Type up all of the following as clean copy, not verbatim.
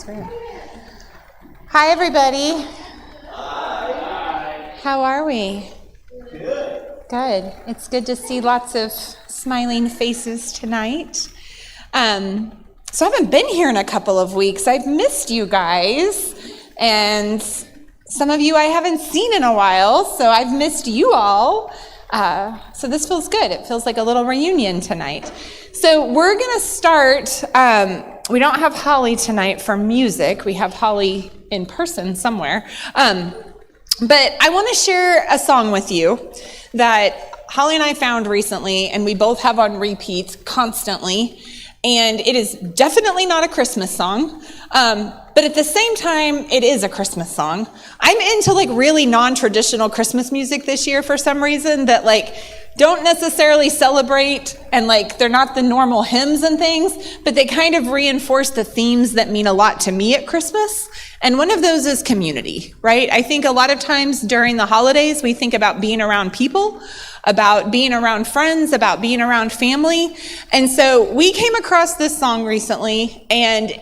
this for you. Hi, everybody. Hi. How are we? Good. Good. It's good to see lots of smiling faces tonight. So I haven't been here in a couple of weeks. I've missed you guys, and some of you I haven't seen in a while, so I've missed you all. So this feels good. It feels like a little reunion tonight. So we're going to start. We don't have Holly tonight for music. We have Holly in person somewhere. But I want to share a song with you that Holly and I found recently, and we both have on repeat constantly. And it is definitely not a Christmas song. But at the same time, it is a Christmas song. I'm into really non-traditional Christmas music this year for some reason that don't necessarily celebrate, and they're not the normal hymns and things, but they kind of reinforce the themes that mean a lot to me at Christmas. And one of those is community, right? I think a lot of times during the holidays, we think about being around people, about being around friends, about being around family. And so we came across this song recently, and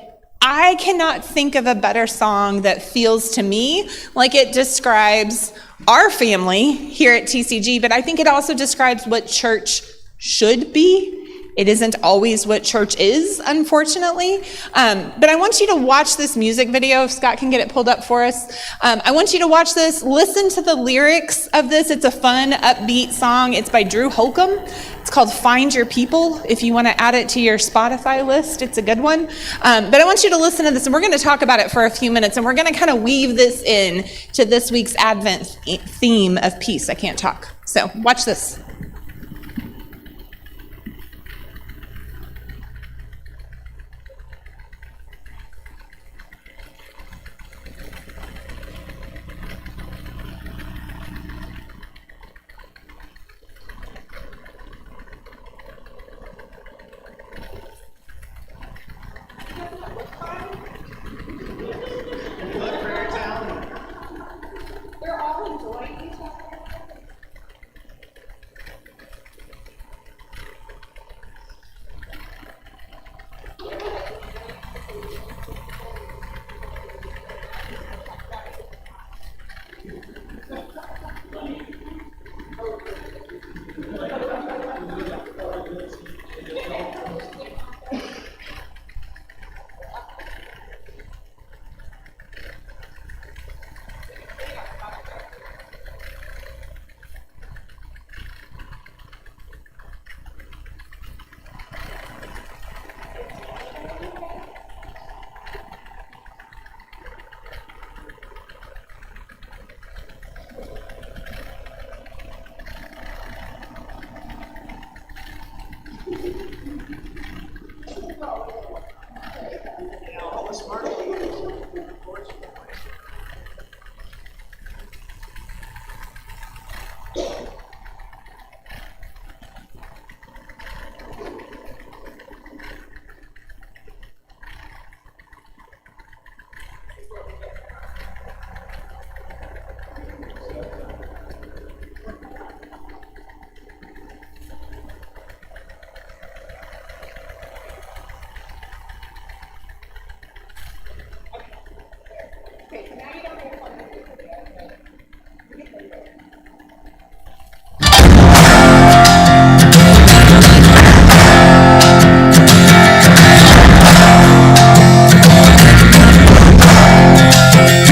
I cannot think of a better song that feels to me like it describes our family here at TCG, but I think it also describes what church should be. It isn't always what church is, unfortunately. But I want you to watch this music video, if Scott can get it pulled up for us. I want you to watch this, listen to the lyrics of this. It's a fun, upbeat song. It's by Drew Holcomb. It's called Find Your People. If you want to add it to your Spotify list, it's a good one. But I want you to listen to this, and we're going to talk about it for a few minutes, and we're going to kind of weave this in to this week's Advent theme of peace. I can't talk. So watch this.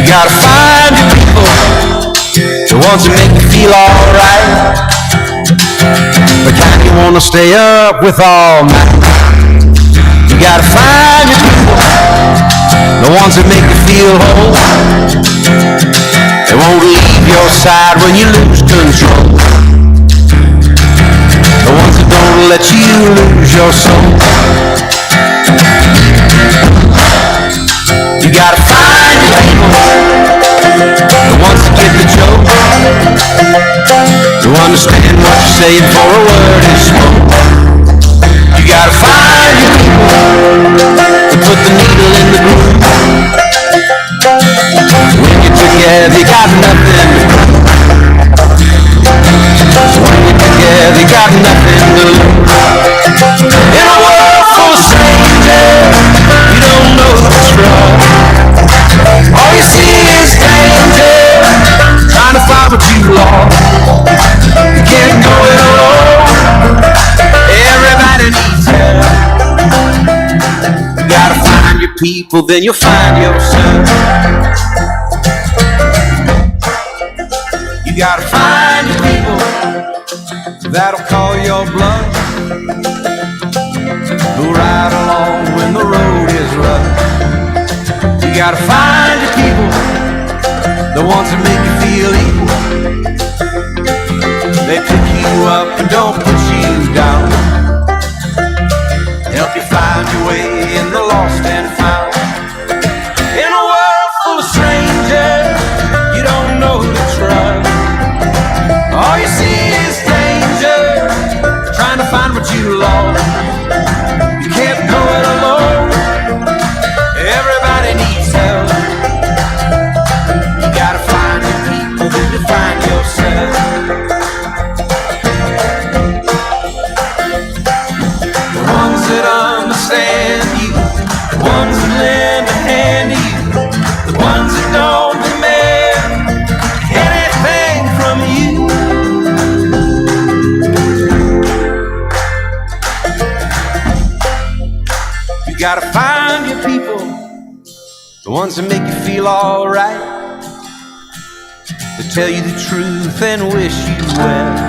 Gotta find your people, the ones that make you feel alright, the kind you wanna stay up with all night. You gotta find your people, the ones that make you feel whole. They won't leave your side when you lose control. The ones that don't let you lose your soul. You gotta find your people, the ones that get the joke, who understand what you're saying for a word is spoke. You gotta find your people, to put the needle in the groove. When you're together, you got nothing to prove. When you're together, you got nothing to lose. In a world full of strangers, you don't know what's wrong. people, then you'll find yourself. You gotta find your people that'll call your bluff, who'll ride along when the road is rough. You gotta find your people, the ones that make you feel equal. They pick you up and don't put you down, help you find your way in the lost and found. In a world full of strangers, you don't know who to trust. All you see is danger, trying to find what you lost. You can't go it alone, everybody needs help. You gotta find your people, then you find yourself. The ones that understand you, the ones that lend a hand to you, the ones that don't demand anything from you. You gotta find your people, the ones that make you feel alright, that tell you the truth and wish you well.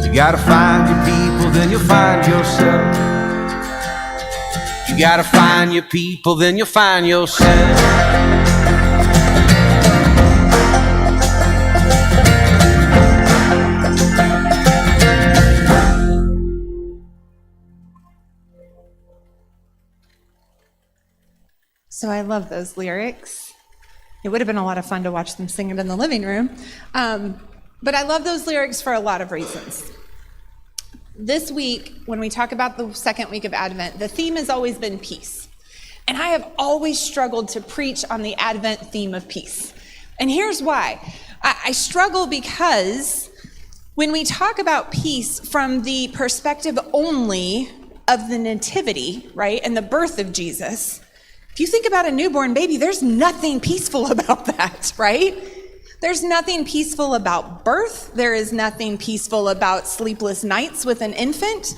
You gotta find your people, then you'll find yourself. You gotta find your people, then you'll find yourself. So I love those lyrics. It would have been a lot of fun to watch them sing it in the living room. But I love those lyrics for a lot of reasons. This week, when we talk about the second week of Advent, the theme has always been peace. And I have always struggled to preach on the Advent theme of peace. And here's why. I struggle because when we talk about peace from the perspective only of the nativity, right, and the birth of Jesus, if you think about a newborn baby, there's nothing peaceful about that, right? There's nothing peaceful about birth. There is nothing peaceful about sleepless nights with an infant.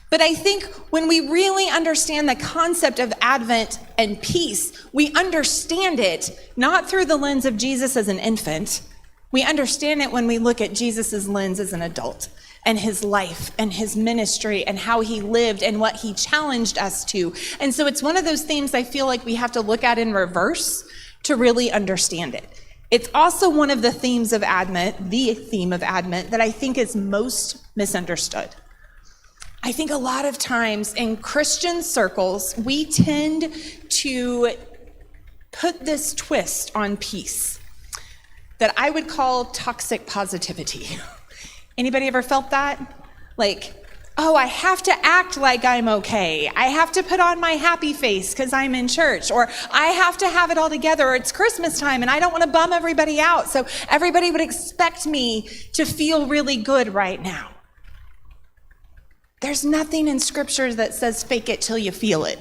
But I think when we really understand the concept of Advent and peace, we understand it not through the lens of Jesus as an infant. We understand it when we look at Jesus's lens as an adult, and his life and his ministry and how he lived and what he challenged us to. And so it's one of those themes I feel like we have to look at in reverse to really understand it. It's also one of the themes of Advent, the theme of Advent, that I think is most misunderstood. I think a lot of times in Christian circles, we tend to put this twist on peace that I would call toxic positivity. Anybody ever felt that? Like, oh, I have to act like I'm okay. I have to put on my happy face because I'm in church. Or I have to have it all together. Or it's Christmas time and I don't want to bum everybody out. So everybody would expect me to feel really good right now. There's nothing in scripture that says fake it till you feel it,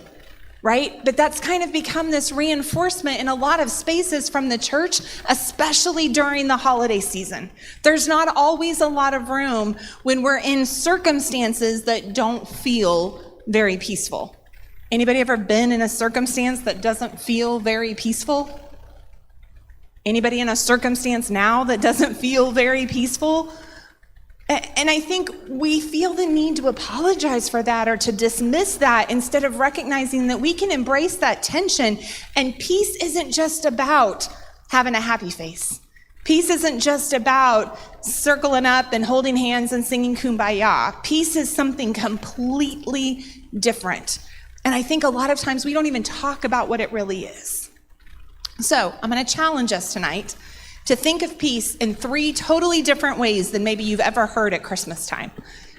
right? But that's kind of become this reinforcement in a lot of spaces from the church, especially during the holiday season. There's not always a lot of room when we're in circumstances that don't feel very peaceful. Anybody ever been in a circumstance that doesn't feel very peaceful? Anybody in a circumstance now that doesn't feel very peaceful? And I think we feel the need to apologize for that or to dismiss that instead of recognizing that we can embrace that tension. And peace isn't just about having a happy face. Peace isn't just about circling up and holding hands and singing Kumbaya. Peace is something completely different. And I think a lot of times we don't even talk about what it really is. So I'm going to challenge us tonight to think of peace in 3 totally different ways than maybe you've ever heard at Christmas time.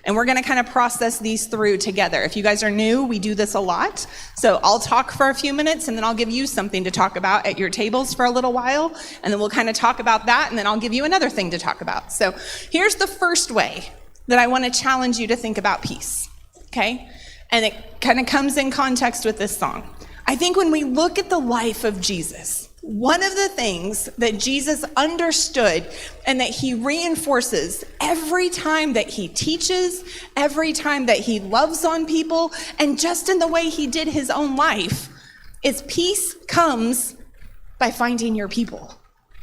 And we're gonna kind of process these through together. If you guys are new, we do this a lot. So I'll talk for a few minutes and then I'll give you something to talk about at your tables for a little while. And then we'll kind of talk about that and then I'll give you another thing to talk about. So here's the first way that I wanna challenge you to think about peace, okay? And it kind of comes in context with this song. I think when we look at the life of Jesus, one of the things that Jesus understood and that he reinforces every time that he teaches, every time that he loves on people, and just in the way he did his own life, is peace comes by finding your people.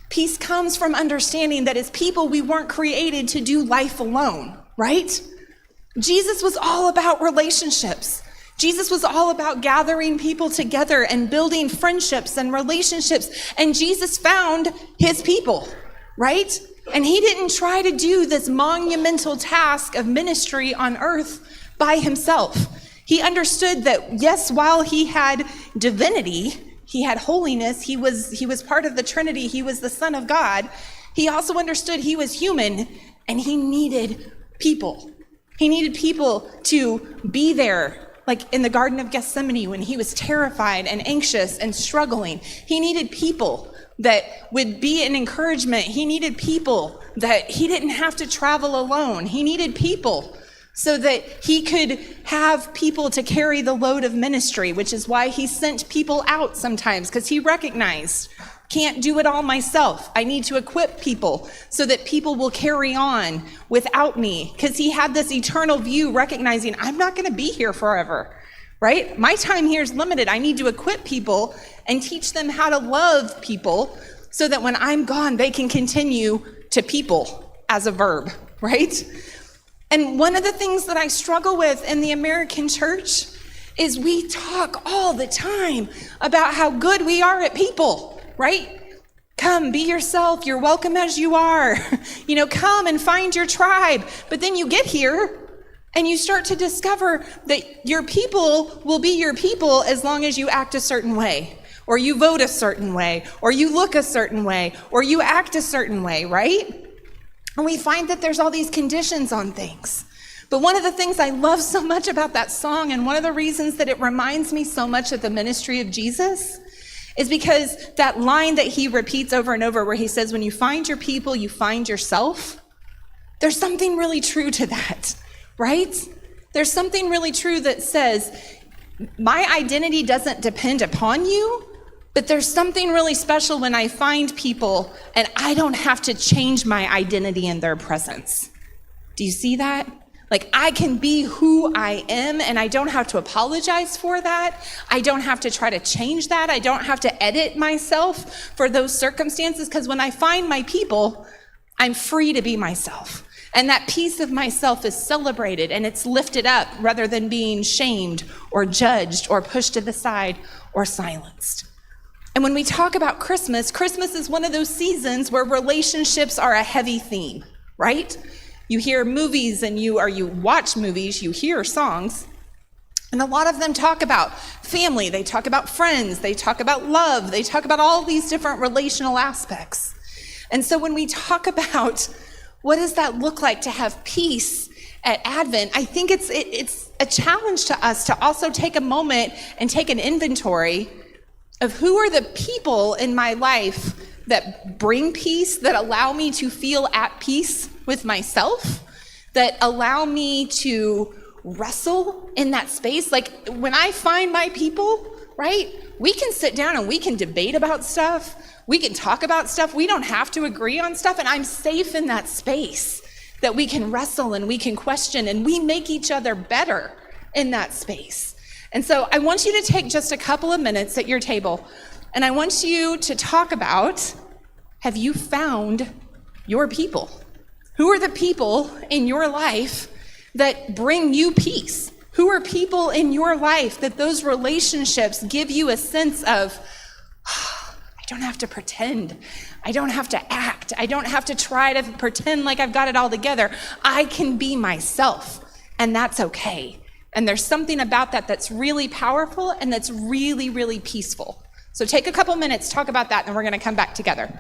Peace comes from understanding that as people, we weren't created to do life alone, right? Jesus was all about relationships. Jesus was all about gathering people together and building friendships and relationships. And Jesus found his people, right? And he didn't try to do this monumental task of ministry on earth by himself. He understood that, yes, while he had divinity, he had holiness, he was part of the Trinity, he was the Son of God, he also understood he was human and he needed people. He needed people to be there, like in the Garden of Gethsemane when he was terrified and anxious and struggling. He needed people that would be an encouragement. He needed people that he didn't have to travel alone. He needed people so that he could have people to carry the load of ministry, which is why he sent people out sometimes, because he recognized, can't do it all myself. I need to equip people so that people will carry on without me, because he had this eternal view, recognizing I'm not going to be here forever, right? My time here is limited. I need to equip people and teach them how to love people so that when I'm gone, they can continue to people as a verb, right? And one of the things that I struggle with in the American church is we talk all the time about how good we are at people, right? Come, be yourself. You're welcome as you are. Come and find your tribe. But then you get here and you start to discover that your people will be your people as long as you act a certain way, or you vote a certain way, or you look a certain way, or you act a certain way, right? And we find that there's all these conditions on things. But one of the things I love so much about that song, and one of the reasons that it reminds me so much of the ministry of Jesus, is because that line that he repeats over and over where he says, when you find your people, you find yourself. There's something really true to that, right? There's something really true that says, my identity doesn't depend upon you, but there's something really special when I find people and I don't have to change my identity in their presence. Do you see that? Like, I can be who I am and I don't have to apologize for that. I don't have to try to change that. I don't have to edit myself for those circumstances, because when I find my people, I'm free to be myself. And that piece of myself is celebrated and it's lifted up rather than being shamed or judged or pushed to the side or silenced. And when we talk about Christmas, Christmas is one of those seasons where relationships are a heavy theme, right? You hear movies and you watch movies, you hear songs, and a lot of them talk about family, they talk about friends, they talk about love, they talk about all these different relational aspects. And so when we talk about what does that look like to have peace at Advent, I think it's a challenge to us to also take a moment and take an inventory of who are the people in my life that bring peace, that allow me to feel at peace with myself, that allow me to wrestle in that space. Like, when I find my people, right, we can sit down and we can debate about stuff. We can talk about stuff. We don't have to agree on stuff. And I'm safe in that space that we can wrestle and we can question and we make each other better in that space. And so I want you to take just a couple of minutes at your table, and I want you to talk about, have you found your people? Who are the people in your life that bring you peace? Who are people in your life that those relationships give you a sense of, I don't have to pretend. I don't have to act. I don't have to try to pretend like I've got it all together. I can be myself, and that's okay. And there's something about that that's really powerful and that's really, really peaceful. So take a couple minutes, talk about that, and we're going to come back together.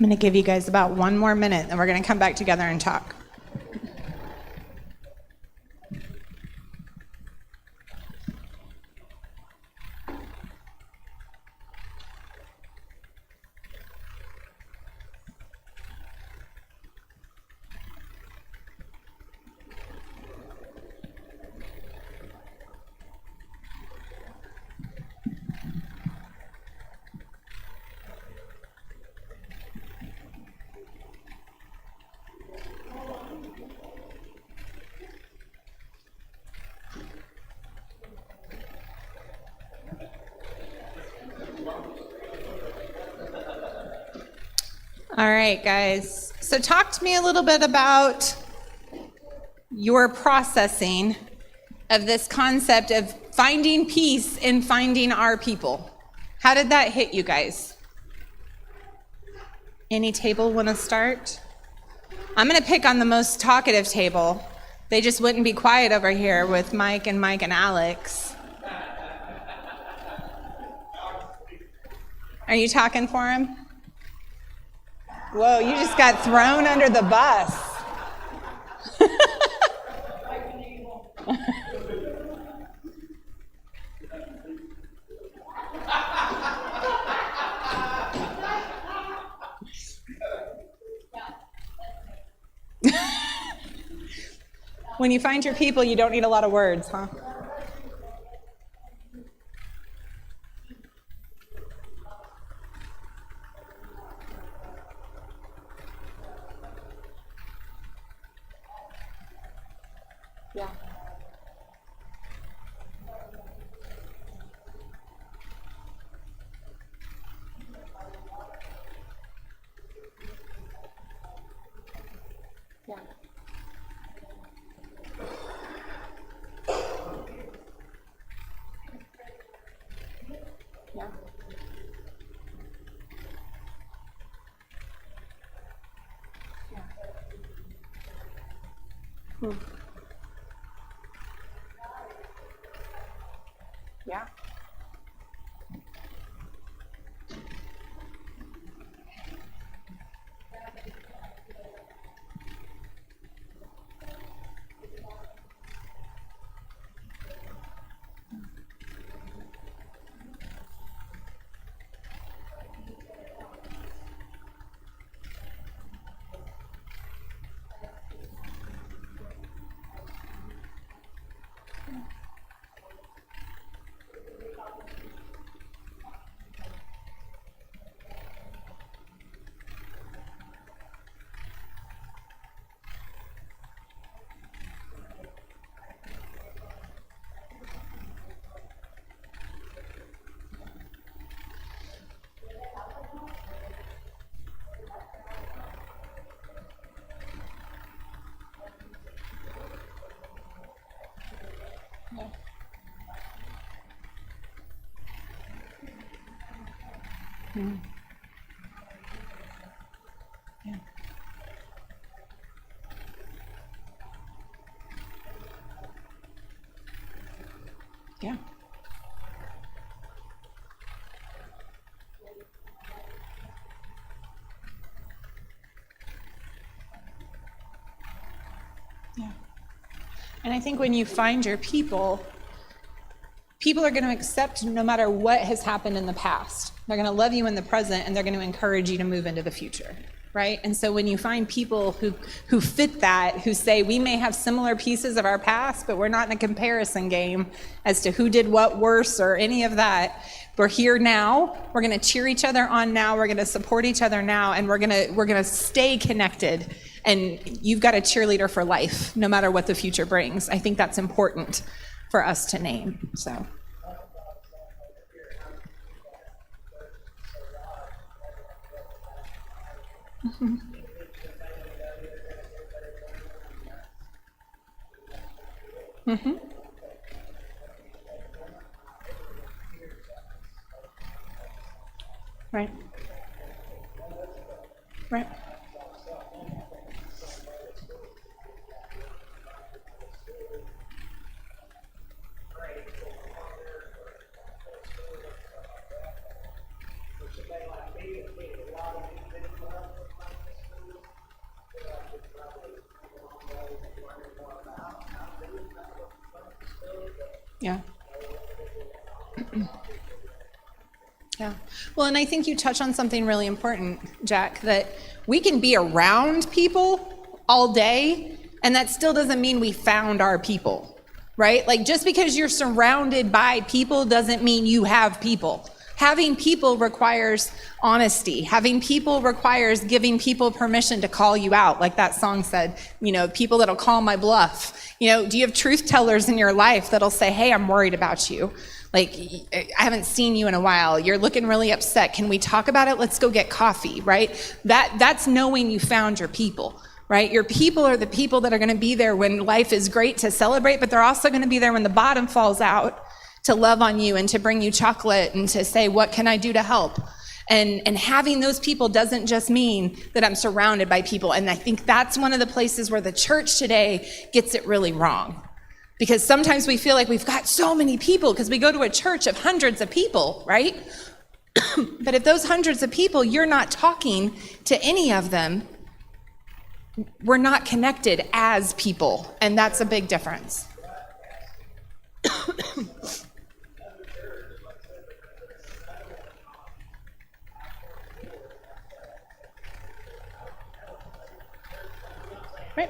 I'm going to give you guys about 1 more minute, and we're going to come back together and talk. All right, guys. So talk to me a little bit about your processing of this concept of finding peace in finding our people. How did that hit you guys? Any table want to start? I'm going to pick on the most talkative table. They just wouldn't be quiet over here with Mike and Alex. Are you talking for him? Whoa, you just got thrown under the bus. When you find your people, you don't need a lot of words, huh? Yeah. Yeah. Yeah. Hmm. Yeah. Hmm. Yeah. Yeah. Yeah. And I think when you find your people, people are going to accept no matter what has happened in the past. They're going to love you in the present, and they're going to encourage you to move into the future, right? And so when you find people who fit that, who say, we may have similar pieces of our past, but we're not in a comparison game as to who did what worse or any of that. We're here now. We're going to cheer each other on now. We're going to support each other now, and we're going to stay connected. And you've got a cheerleader for life, no matter what the future brings. I think that's important for us to name. So. Mm-hmm. Mm-hmm. Right. Right. Yeah. Yeah. Well, and I think you touch on something really important, Jack, that we can be around people all day, and that still doesn't mean we found our people, right? Like, just because you're surrounded by people doesn't mean you have people. Having people requires honesty. Having people requires giving people permission to call you out. Like that song said, people that'll call my bluff. Do you have truth tellers in your life that'll say, hey, I'm worried about you. Like, I haven't seen you in a while. You're looking really upset. Can we talk about it? Let's go get coffee, right? That's knowing you found your people, right? Your people are the people that are going to be there when life is great to celebrate, but they're also going to be there when the bottom falls out to love on you and to bring you chocolate and to say, what can I do to help? And having those people doesn't just mean that I'm surrounded by people. And I think that's one of the places where the church today gets it really wrong. Because sometimes we feel like we've got so many people because we go to a church of hundreds of people, right? But if those hundreds of people, you're not talking to any of them, we're not connected as people. And that's a big difference. Right.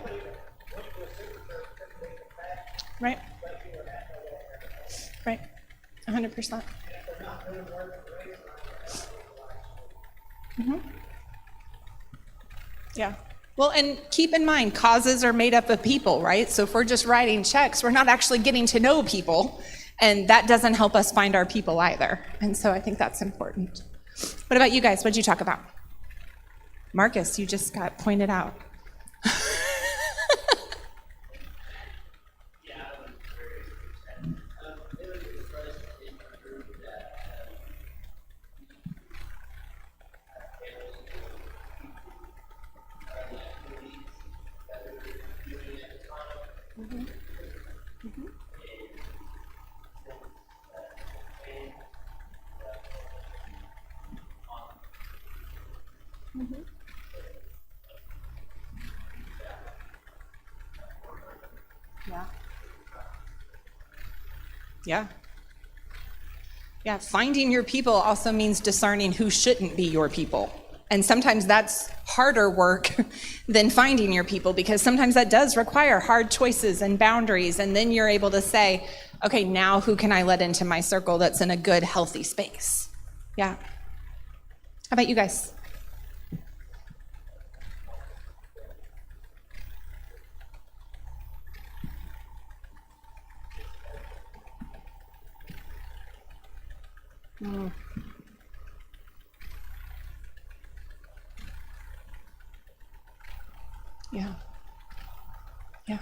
Right. Right. 100%. Yeah. Well, and keep in mind, causes are made up of people, right? So if we're just writing checks, we're not actually getting to know people, and that doesn't help us find our people either. And so I think that's important. What about you guys? What did you talk about? Marcus, you just got pointed out. Yeah. Yeah. Yeah, finding your people also means discerning who shouldn't be your people. And sometimes that's harder work than finding your people, because sometimes that does require hard choices and boundaries. And then you're able to say, okay, now who can I let into my circle that's in a good, healthy space? Yeah. How about you guys? Yeah. Yeah.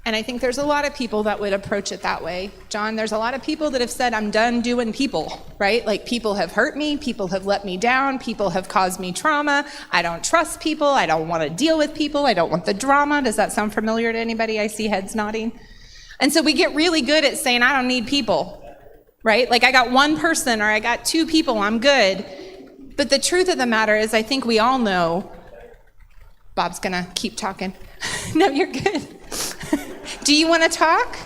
And I think there's a lot of people that would approach it that way. John, there's a lot of people that have said, I'm done doing people, right? Like, people have hurt me, people have let me down, people have caused me trauma. I don't trust people, I don't want to deal with people, I don't want the drama. Does that sound familiar to anybody? I see heads nodding. And so we get really good at saying, I don't need people, right? Like, I got one person or I got two people, I'm good. But the truth of the matter is, I think we all know, Bob's gonna keep talking. No, you're good. Do you want to talk?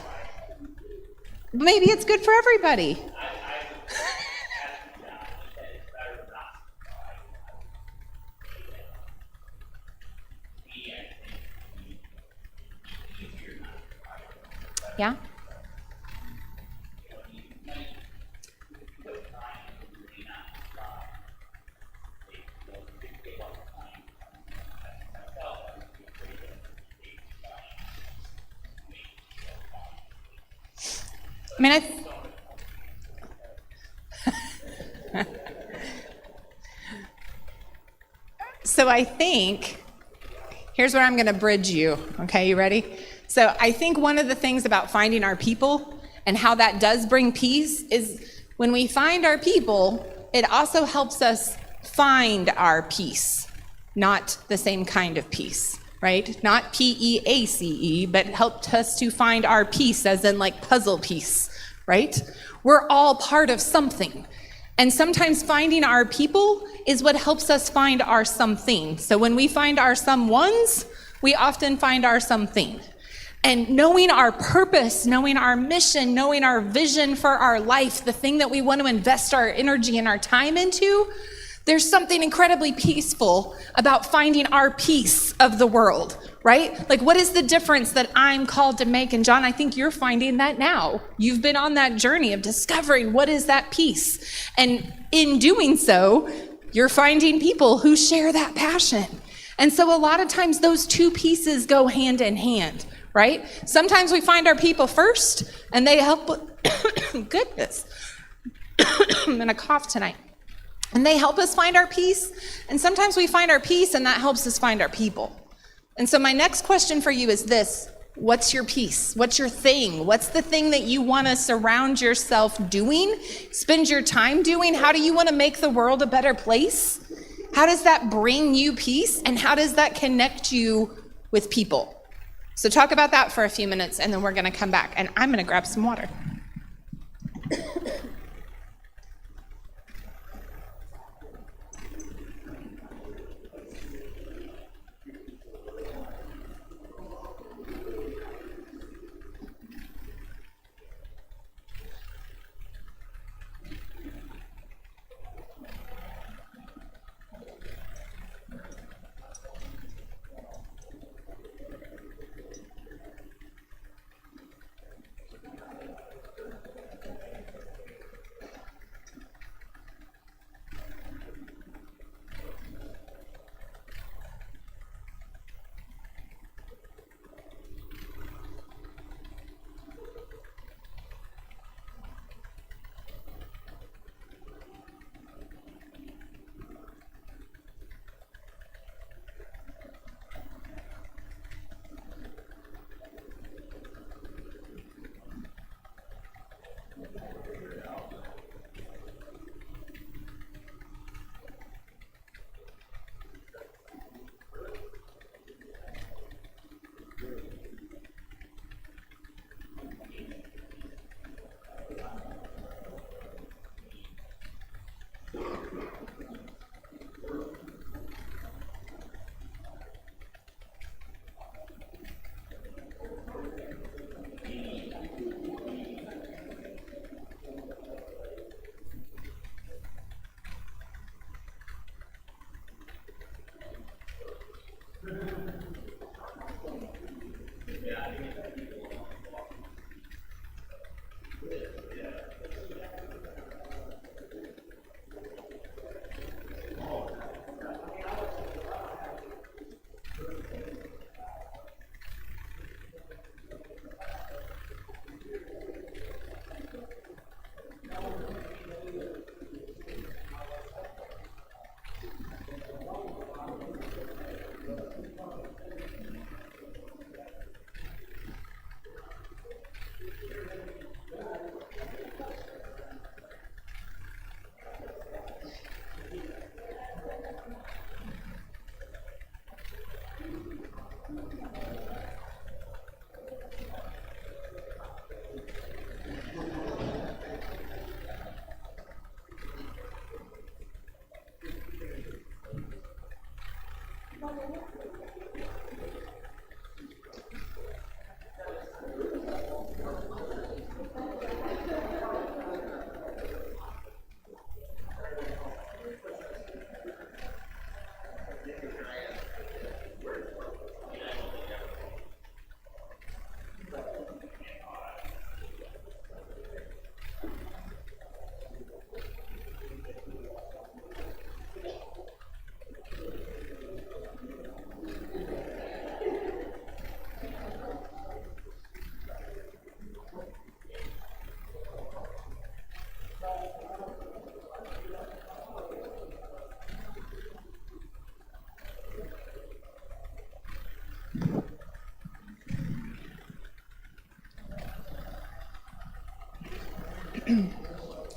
Maybe it's good for everybody. Yeah? I mean, so I think, here's where I'm going to bridge you. Okay, you ready? So I think one of the things about finding our people and how that does bring peace is when we find our people, it also helps us find our peace, not the same kind of peace. Right? Not P-E-A-C-E, but helped us to find our piece, as in like puzzle piece, right? We're all part of something. And sometimes finding our people is what helps us find our something. So when we find our someones, we often find our something. And knowing our purpose, knowing our mission, knowing our vision for our life, the thing that we want to invest our energy and our time into, there's something incredibly peaceful about finding our piece of the world, right? Like, what is the difference that I'm called to make? And John, I think you're finding that now. You've been on that journey of discovering what is that piece. And in doing so, you're finding people who share that passion. And so a lot of times those two pieces go hand in hand, right? Sometimes we find our people first and they help, goodness, I'm gonna cough tonight. And they help us find our peace. And sometimes we find our peace and that helps us find our people. And so my next question for you is this: what's your piece? What's your thing? What's the thing that you want to surround yourself doing, spend your time doing? How do you want to make the world a better place? How does that bring you peace? And how does that connect you with people? So talk about that for a few minutes and then we're going to come back and I'm going to grab some water.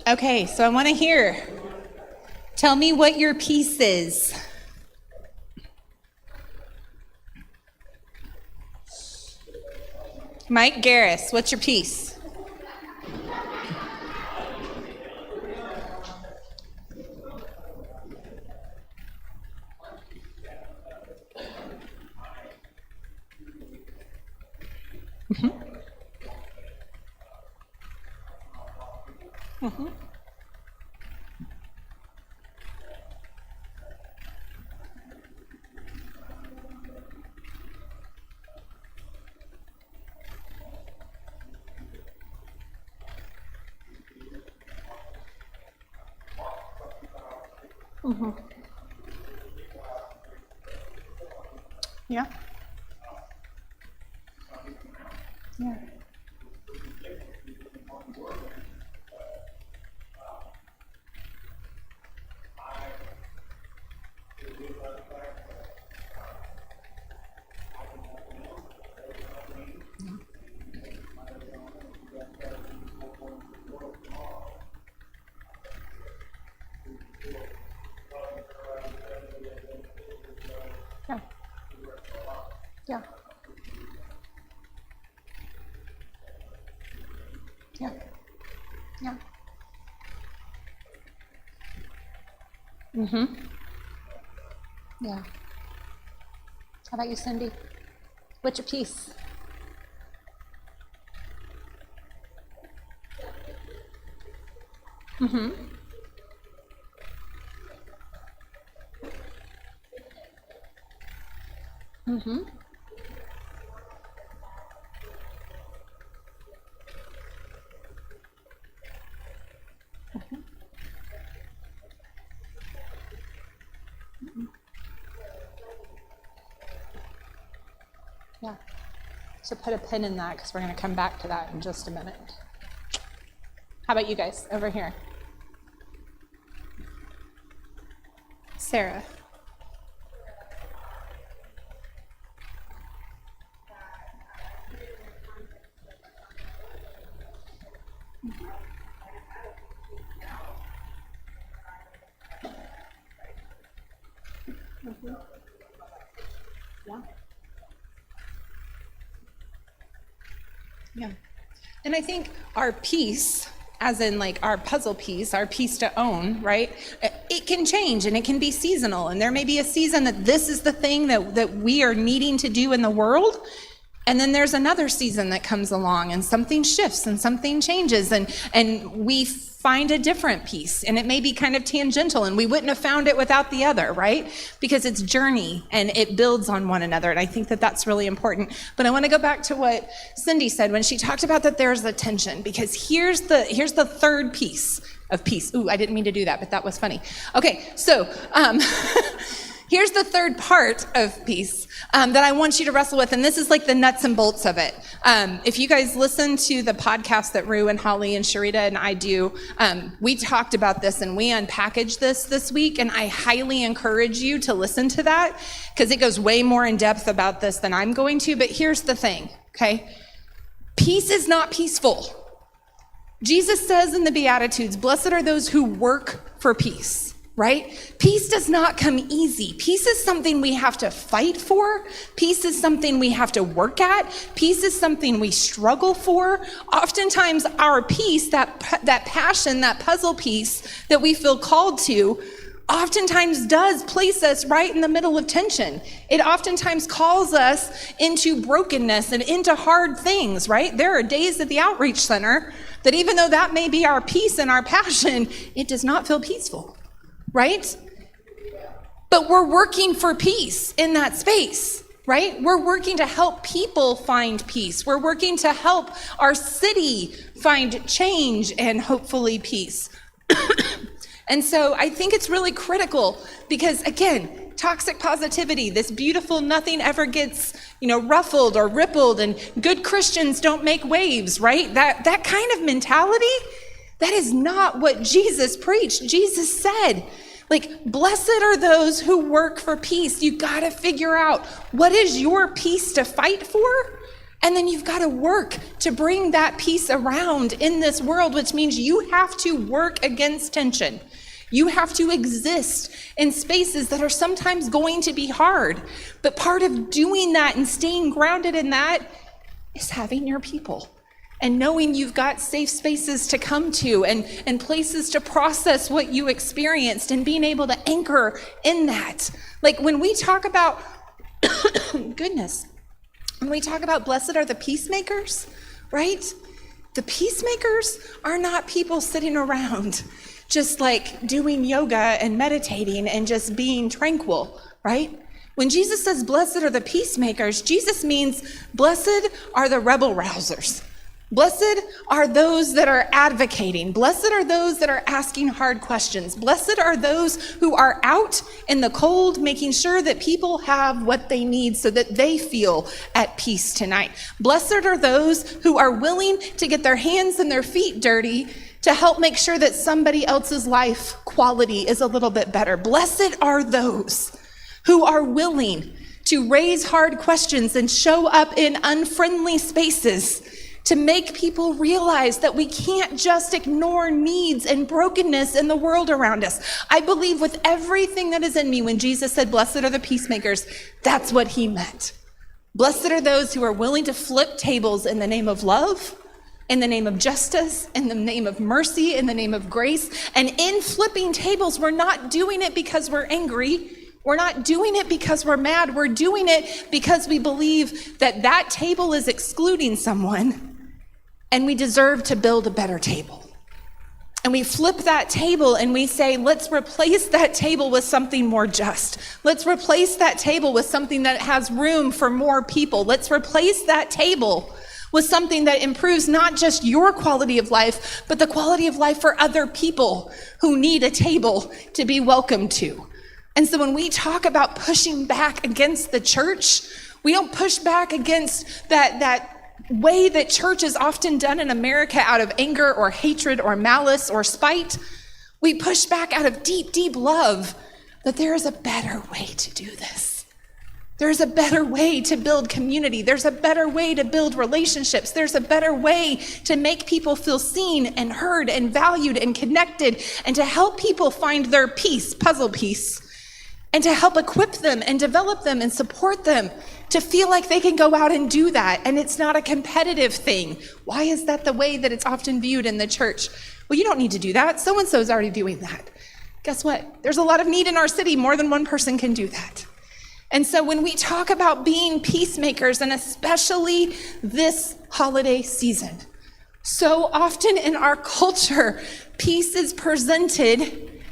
Okay, so I want to hear. Tell me what your piece is. Mike Garris, what's your piece? Yeah. Yeah. Yeah. Yeah. Yeah. Yeah. Yeah. How about you, Cindy? What's your piece? Yeah. So put a pin in that because we're going to come back to that in just a minute. How about you guys over here? Sarah. Yeah. Yeah. And I think our piece, as in like our puzzle piece, our piece to own, right? It can change and it can be seasonal. And there may be a season that this is the thing that we are needing to do in the world. And then there's another season that comes along and something shifts and something changes and we find a different piece. And it may be kind of tangential and we wouldn't have found it without the other, right? Because it's journey and it builds on one another. And I think that that's really important. But I want to go back to what Cindy said when she talked about that there's a tension, because here's the third piece of peace. Ooh, I didn't mean to do that, but that was funny. Okay, so here's the third part of peace that I want you to wrestle with, and this is like the nuts and bolts of it. If you guys listen to the podcast that Rue and Holly and Sharita and I do, we talked about this and we unpackaged this week, and I highly encourage you to listen to that because it goes way more in depth about this than I'm going to. But here's the thing, okay? Peace is not peaceful. Jesus says in the Beatitudes, blessed are those who work for peace, right? Peace does not come easy. Peace is something we have to fight for. Peace is something we have to work at. Peace is something we struggle for. Oftentimes our peace, that passion, that puzzle piece that we feel called to, oftentimes does place us right in the middle of tension. It oftentimes calls us into brokenness and into hard things, right? There are days at the outreach center that even though that may be our peace and our passion, it does not feel peaceful, right? But we're working for peace in that space, right? We're working to help people find peace. We're working to help our city find change and hopefully peace. And so I think it's really critical because, again, toxic positivity, this beautiful nothing ever gets, ruffled or rippled, and good Christians don't make waves, right? That kind of mentality, that is not what Jesus preached. Jesus said, blessed are those who work for peace. You got to figure out what is your peace to fight for, and then you've got to work to bring that peace around in this world, which means you have to work against tension. You have to exist in spaces that are sometimes going to be hard. But part of doing that and staying grounded in that is having your people and knowing you've got safe spaces to come to and places to process what you experienced and being able to anchor in that. When we talk about, when we talk about blessed are the peacemakers, right? The peacemakers are not people sitting around just like doing yoga and meditating and just being tranquil, right? When Jesus says, blessed are the peacemakers, Jesus means blessed are the rebel rousers. Blessed are those that are advocating. Blessed are those that are asking hard questions. Blessed are those who are out in the cold, making sure that people have what they need so that they feel at peace tonight. Blessed are those who are willing to get their hands and their feet dirty to help make sure that somebody else's life quality is a little bit better. Blessed are those who are willing to raise hard questions and show up in unfriendly spaces to make people realize that we can't just ignore needs and brokenness in the world around us. I believe with everything that is in me, when Jesus said, blessed are the peacemakers, that's what he meant. Blessed are those who are willing to flip tables in the name of love, in the name of justice, in the name of mercy, in the name of grace. And in flipping tables, we're not doing it because we're angry. We're not doing it because we're mad. We're doing it because we believe that that table is excluding someone and we deserve to build a better table. And we flip that table and we say, let's replace that table with something more just. Let's replace that table with something that has room for more people. Let's replace that table with something that improves not just your quality of life, but the quality of life for other people who need a table to be welcome to. And so when we talk about pushing back against the church, we don't push back against that way that church is often done in America out of anger or hatred or malice or spite. We push back out of deep, deep love that there is a better way to do this. There's a better way to build community. There's a better way to build relationships. There's a better way to make people feel seen and heard and valued and connected, and to help people find their piece, puzzle piece, and to help equip them and develop them and support them to feel like they can go out and do that. And it's not a competitive thing. Why is that the way that it's often viewed in the church? Well, you don't need to do that. So-and-so is already doing that. Guess what? There's a lot of need in our city. More than one person can do that. And so when we talk about being peacemakers, and especially this holiday season, so often in our culture, peace is presented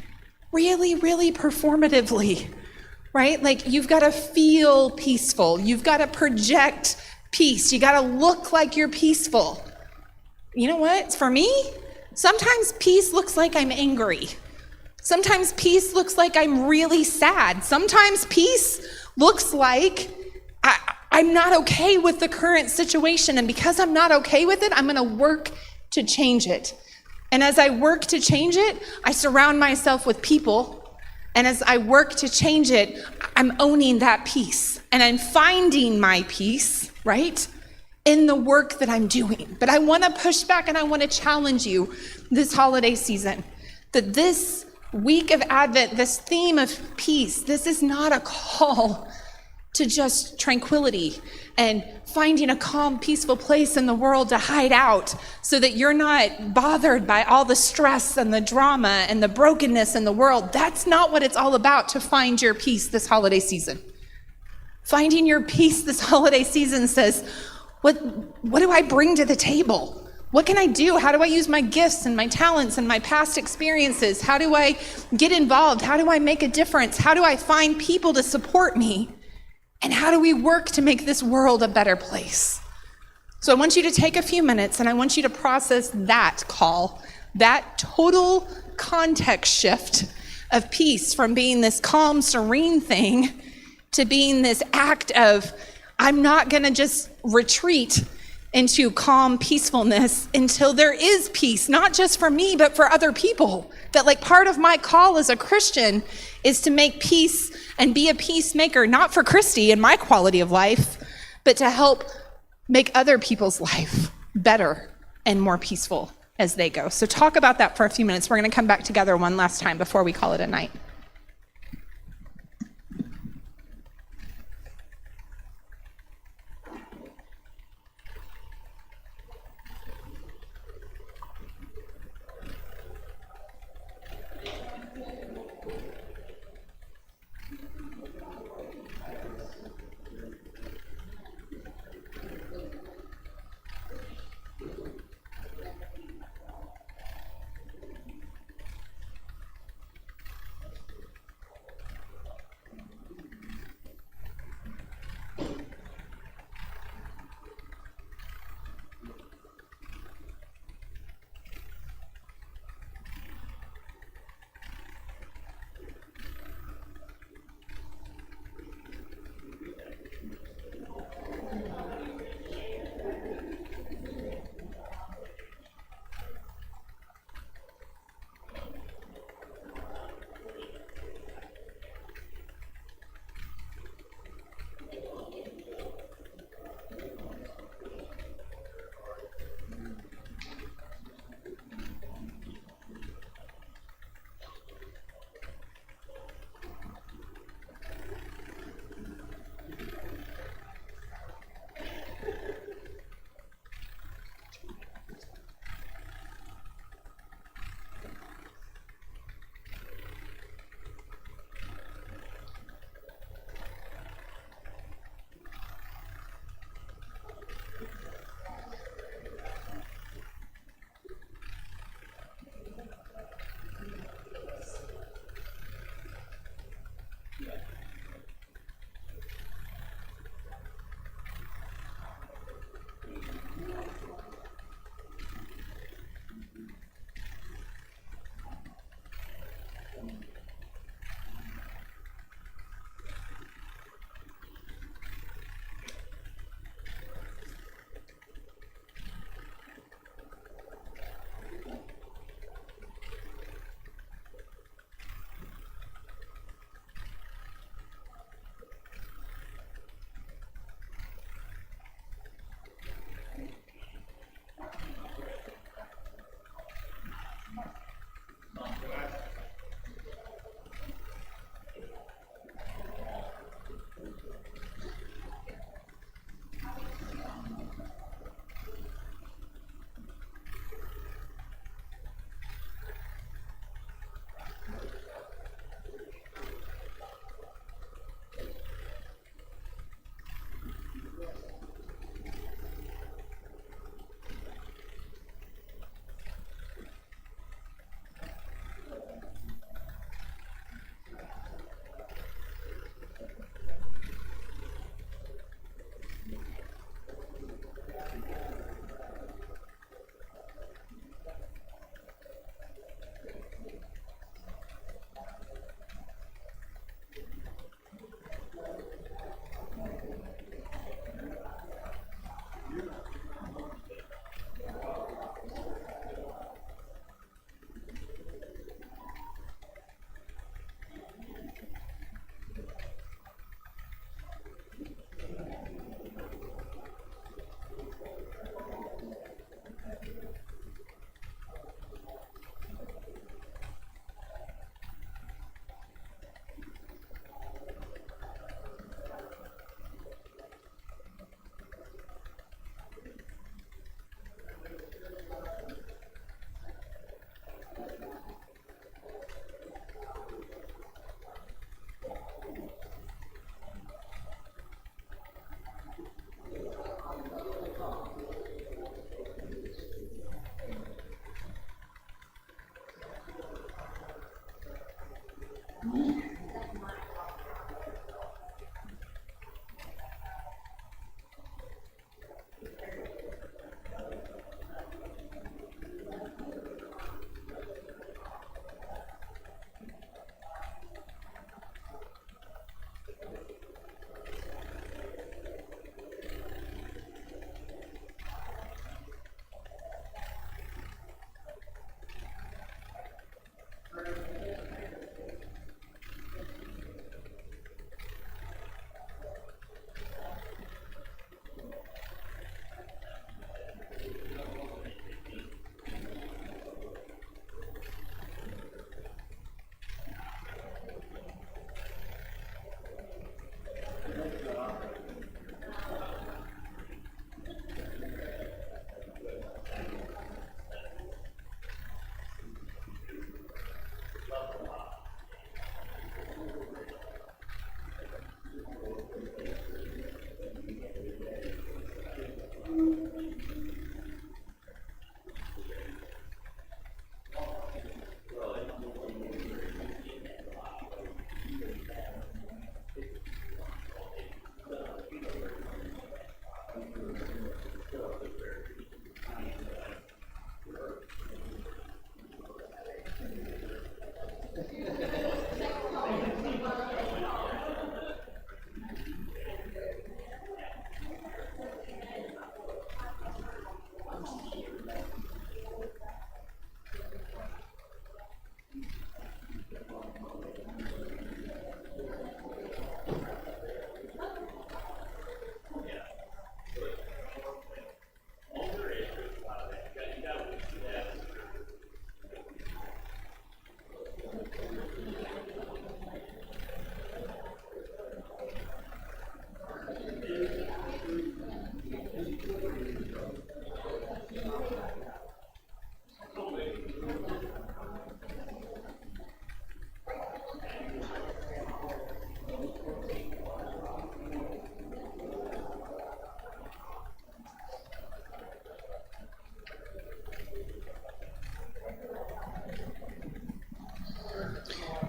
really, really performatively, right? Like you've got to feel peaceful. You've got to project peace. You got to look like you're peaceful. You know what? For me, sometimes peace looks like I'm angry. Sometimes peace looks like I'm really sad. Sometimes peace looks like I'm not okay with the current situation. And because I'm not okay with it, I'm going to work to change it. And as I work to change it, I surround myself with people. And as I work to change it, I'm owning that peace. And I'm finding my peace, right, in the work that I'm doing. But I want to push back and I want to challenge you this holiday season, that this week of Advent, this theme of peace, this is not a call to just tranquility and finding a calm, peaceful place in the world to hide out so that you're not bothered by all the stress and the drama and the brokenness in the world. That's not what it's all about, to find your peace this holiday season. Finding your peace this holiday season says, what do I bring to the table? What can I do? How do I use my gifts and my talents and my past experiences? How do I get involved? How do I make a difference? How do I find people to support me? And how do we work to make this world a better place? So I want you to take a few minutes and I want you to process that call, that total context shift of peace from being this calm, serene thing to being this act of, I'm not going to just retreat into calm peacefulness until there is peace, not just for me, but for other people. That like part of my call as a Christian is to make peace and be a peacemaker, not for Christy and my quality of life, but to help make other people's life better and more peaceful as they go. So talk about that for a few minutes. We're going to come back together one last time before we call it a night.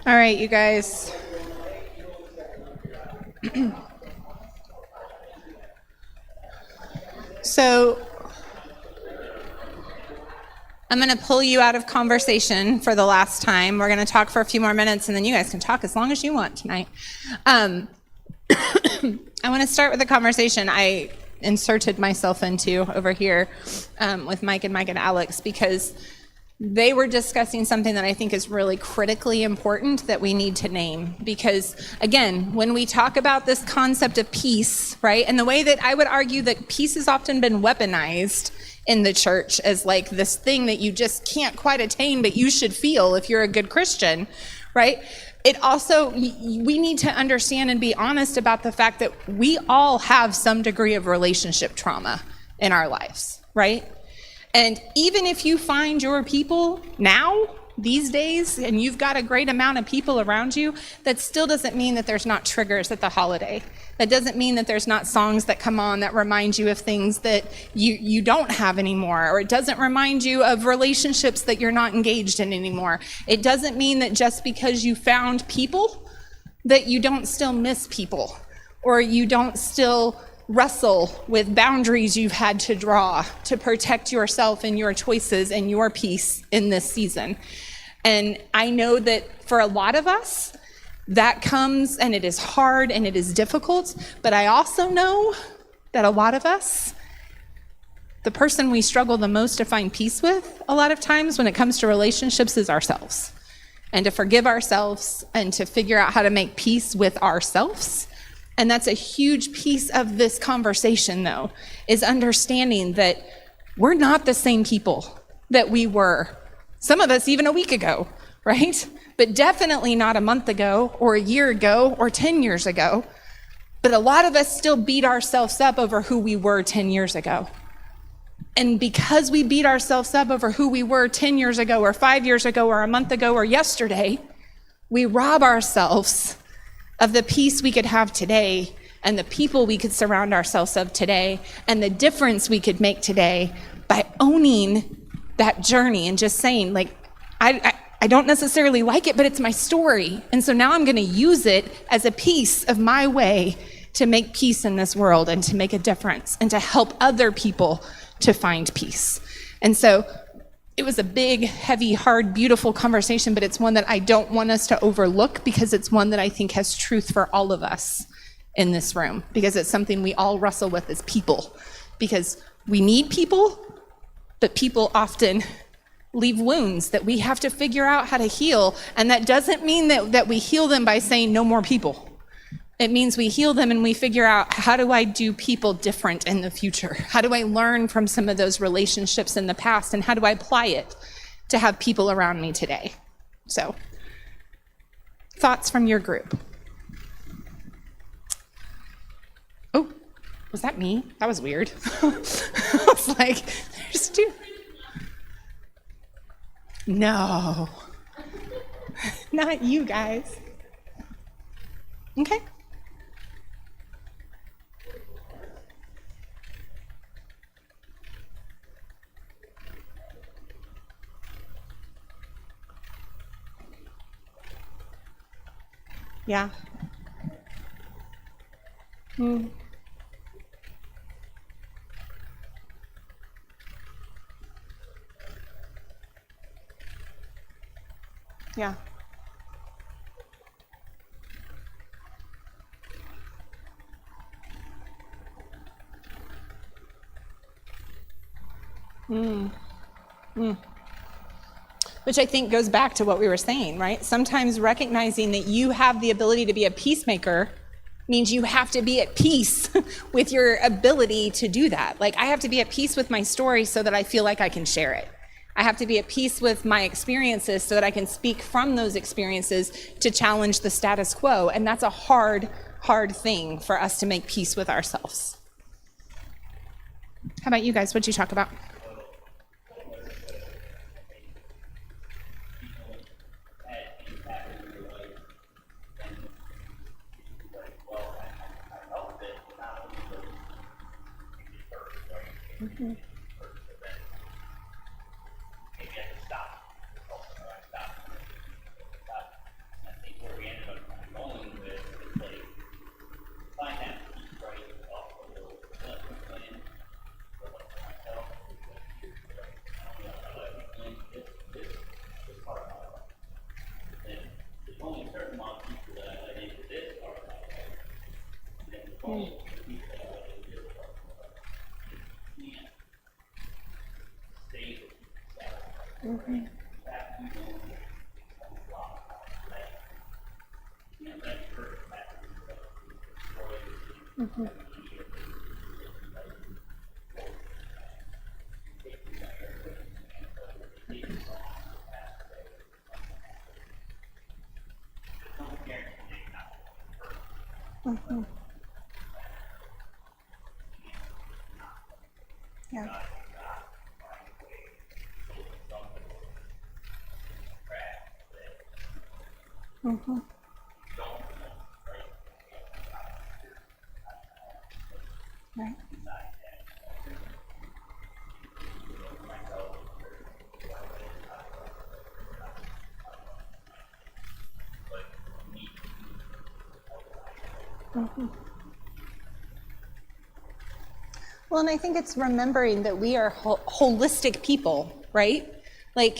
All right, you guys. So I'm going to pull you out of conversation for the last time. We're going to talk for a few more minutes, and then you guys can talk as long as you want tonight. I want to start with a conversation I inserted myself into over here with Mike and Alex, because they were discussing something that I think is really critically important that we need to name. Because, again, when we talk about this concept of peace, right, and the way that I would argue that peace has often been weaponized in the church as like this thing that you just can't quite attain, but you should feel if you're a good Christian, right? It also, we need to understand and be honest about the fact that we all have some degree of relationship trauma in our lives, right? And even if you find your people now, these days, and you've got a great amount of people around you, that still doesn't mean that there's not triggers at the holiday. That doesn't mean that there's not songs that come on that remind you of things that you don't have anymore, or it doesn't remind you of relationships that you're not engaged in anymore. It doesn't mean that just because you found people, that you don't still miss people, or you don't still wrestle with boundaries you've had to draw to protect yourself and your choices and your peace in this season. And I know that for a lot of us, that comes and it is hard and it is difficult, but I also know that a lot of us, the person we struggle the most to find peace with a lot of times when it comes to relationships is ourselves. And to forgive ourselves and to figure out how to make peace with ourselves. And that's a huge piece of this conversation, though, is understanding that we're not the same people that we were, some of us even a week ago, right? But definitely not a month ago or a year ago or 10 years ago. But a lot of us still beat ourselves up over who we were 10 years ago. And because we beat ourselves up over who we were 10 years ago or 5 years ago or a month ago or yesterday, we rob ourselves of the peace we could have today and the people we could surround ourselves of today and the difference we could make today by owning that journey and just saying, like, I don't necessarily like it, but it's my story. And so now I'm going to use it as a piece of my way to make peace in this world and to make a difference and to help other people to find peace. And so it was a big, heavy, hard, beautiful conversation, but it's one that I don't want us to overlook because it's one that I think has truth for all of us in this room, because it's something we all wrestle with as people, because we need people, but people often leave wounds that we have to figure out how to heal. And that doesn't mean that we heal them by saying no more people. It means we heal them and we figure out, how do I do people different in the future? How do I learn from some of those relationships in the past? And how do I apply it to have people around me today? So, thoughts from your group? Oh, was that me? That was weird. I was like, there's two. No, not you guys. Okay. Yeah. Yeah. Which I think goes back to what we were saying, right? Sometimes recognizing that you have the ability to be a peacemaker means you have to be at peace with your ability to do that. Like, I have to be at peace with my story so that I feel like I can share it. I have to be at peace with my experiences so that I can speak from those experiences to challenge the status quo. And that's a hard, hard thing for us to make peace with ourselves. How about you guys? What'd you talk about? Mm-hmm. Yeah. Right. Well, and I think it's remembering that we are holistic people, right? Like,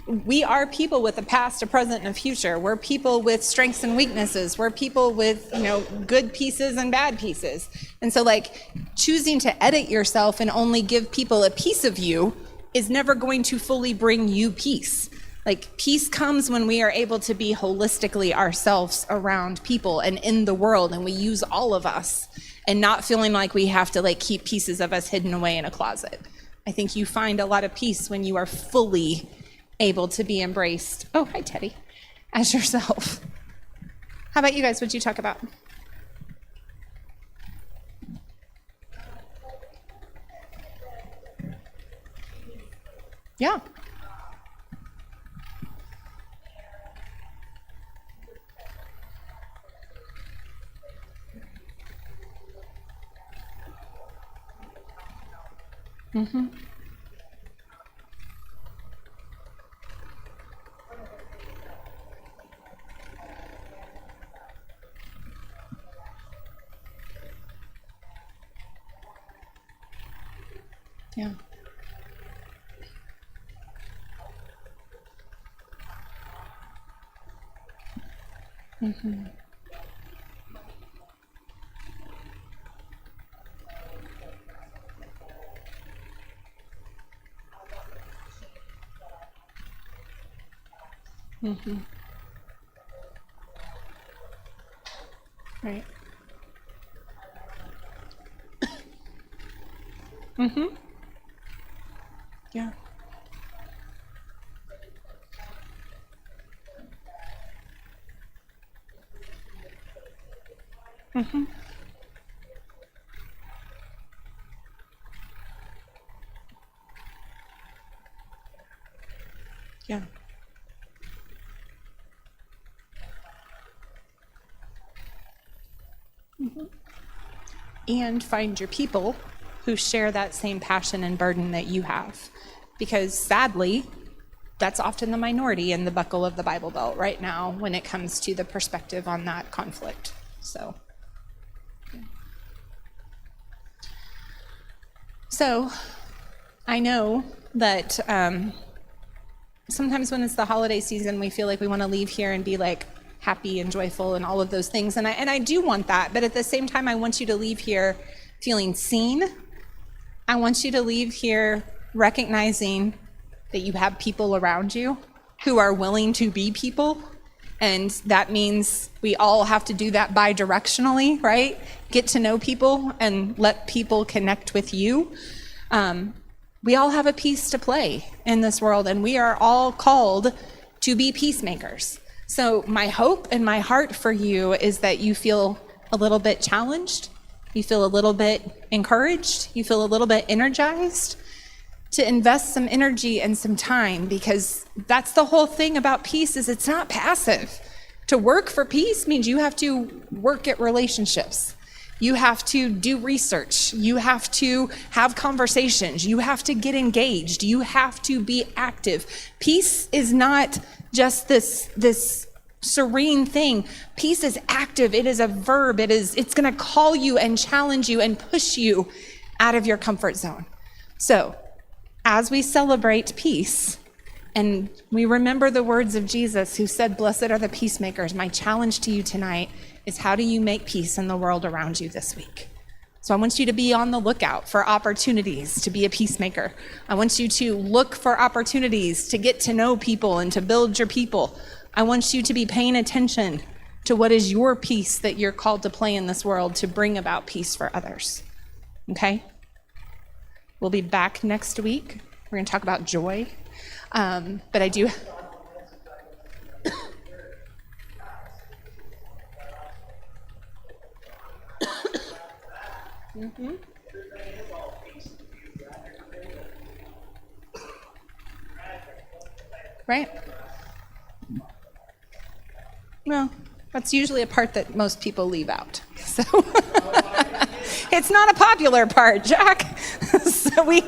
we are people with a past, a present, and a future. We're people with strengths and weaknesses. We're people with, good pieces and bad pieces. And so, like, choosing to edit yourself and only give people a piece of you is never going to fully bring you peace. Like, peace comes when we are able to be holistically ourselves around people and in the world, and we use all of us, and not feeling like we have to, like, keep pieces of us hidden away in a closet. I think you find a lot of peace when you are fully able to be embraced. Oh, hi, Teddy. As yourself. How about you guys? What'd you talk about? Yeah. Mm-hmm. Yeah. Mm-hmm. Mm-hmm. Right. Mm-hmm. Yeah. Mm-hmm. Yeah. Mm-hmm. And find your people who share that same passion and burden that you have. Because sadly, that's often the minority in the buckle of the Bible Belt right now when it comes to the perspective on that conflict. So I know that sometimes when it's the holiday season, we feel like we want to leave here and be like happy and joyful and all of those things. And I do want that. But at the same time, I want you to leave here feeling seen. I want you to leave here recognizing that you have people around you who are willing to be people. And that means we all have to do that bi-directionally, right? Get to know people and let people connect with you. We all have a piece to play in this world, and we are all called to be peacemakers. So my hope and my heart for you is that you feel a little bit challenged, you feel a little bit encouraged, you feel a little bit energized to invest some energy and some time, because that's the whole thing about peace, is it's not passive. To work for peace means you have to work at relationships. You have to do research. You have to have conversations. You have to get engaged. You have to be active. Peace is not just this serene thing. Peace is active. It is a verb. It's going to call you and challenge you and push you out of your comfort zone. So, as we celebrate peace, and we remember the words of Jesus who said, "Blessed are the peacemakers," my challenge to you tonight is, how do you make peace in the world around you this week? So I want you to be on the lookout for opportunities to be a peacemaker. I want you to look for opportunities to get to know people and to build your people. I want you to be paying attention to what is your piece that you're called to play in this world to bring about peace for others. Okay? We'll be back next week. We're going to talk about joy. But I do... Mm-hmm. Right? Well, that's usually a part that most people leave out. So it's not a popular part, Jack. So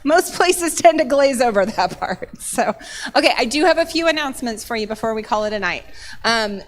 most places tend to glaze over that part. So, okay, I do have a few announcements for you before we call it a night.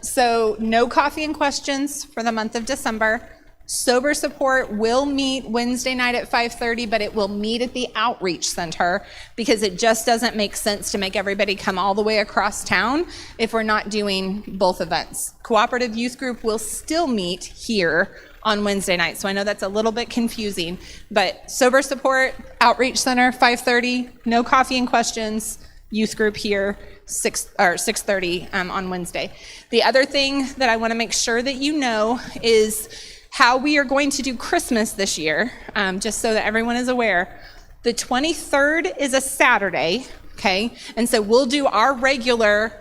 So no coffee and questions for the month of December. Sober Support will meet Wednesday night at 5:30, but it will meet at the Outreach Center because it just doesn't make sense to make everybody come all the way across town if we're not doing both events. Cooperative Youth Group will still meet here on Wednesday night, so I know that's a little bit confusing, but Sober Support, Outreach Center, 5:30, no coffee and questions, youth group here, 6:30 on Wednesday. The other thing that I want to make sure that you know is how we are going to do Christmas this year, just so that everyone is aware. The 23rd is a Saturday, okay? And so we'll do our regular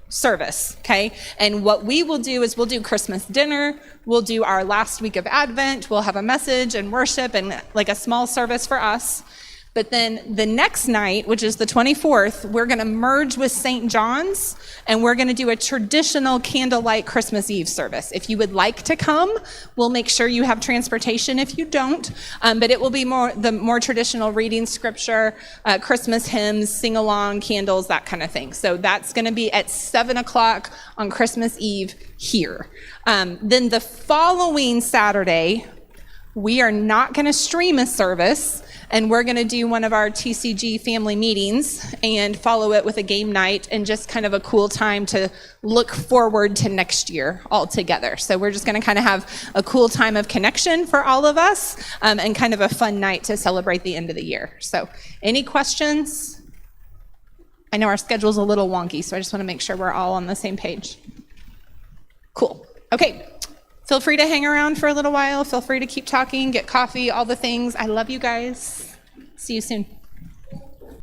service, okay? And what we will do is we'll do Christmas dinner, we'll do our last week of Advent, we'll have a message and worship and like a small service for us. But then the next night, which is the 24th, we're going to merge with St. John's, and we're going to do a traditional candlelight Christmas Eve service. If you would like to come, we'll make sure you have transportation if you don't, but it will be the more traditional reading scripture, Christmas hymns, sing-along, candles, that kind of thing. So that's going to be at 7 o'clock on Christmas Eve here. Then the following Saturday, we are not going to stream a service, and we're going to do one of our TCG family meetings and follow it with a game night and just kind of a cool time to look forward to next year all together. So we're just going to kind of have a cool time of connection for all of us, and kind of a fun night to celebrate the end of the year. So any questions? I know our schedule's a little wonky, so I just want to make sure we're all on the same page. Cool. Okay. Feel free to hang around for a little while. Feel free to keep talking, get coffee, all the things. I love you guys. See you soon.